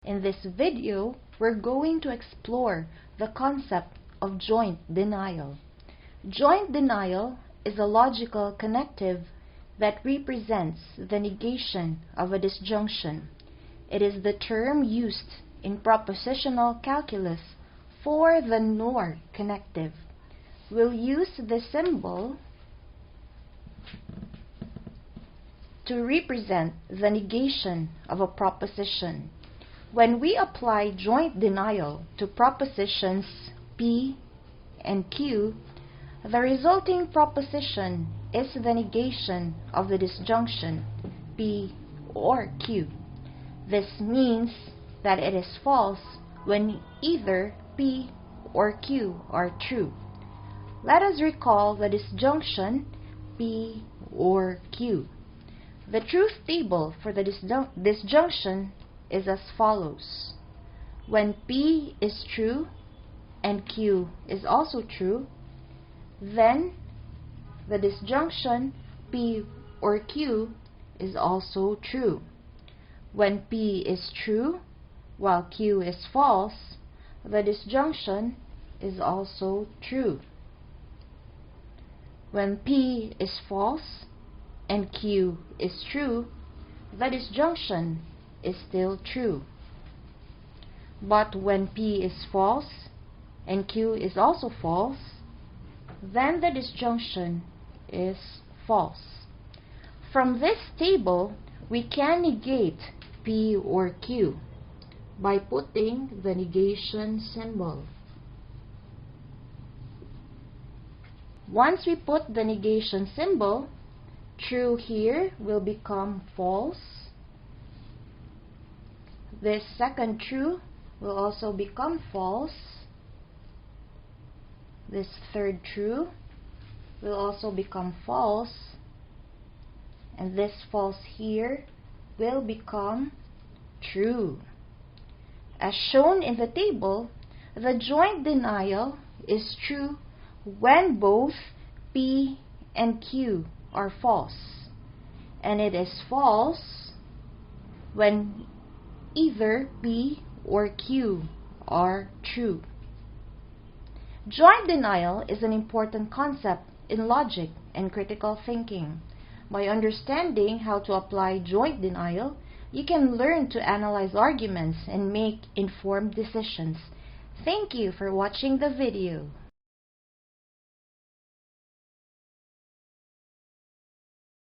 In this video, we're going to explore the concept of joint denial. Joint denial is a logical connective that represents the negation of a disjunction. It is the term used in propositional calculus for the NOR connective. We'll use the symbol to represent the negation of a proposition. When we apply joint denial to propositions P and Q, the resulting proposition is the negation of the disjunction P or Q. This means that it is false when either P or Q are true. Let us recall the disjunction P or Q. The truth table for the disjunction is as follows. When P is true and Q is also true, then the disjunction P or Q is also true. When P is true while Q is false, the disjunction is also true. When P is false and Q is true, the disjunction is still true. But when P is false and Q is also false, then the disjunction is false. From this table, we can negate P or Q by putting the negation symbol. Once we put the negation symbol, true here will become false. This second true will also become false. This third true will also become false. And this false here will become true. As shown in the table, the joint denial is true when both P and Q are false, and it is false when either P or Q are true. Joint denial is an important concept in logic and critical thinking. By understanding how to apply joint denial, you can learn to analyze arguments and make informed decisions. Thank you for watching the video.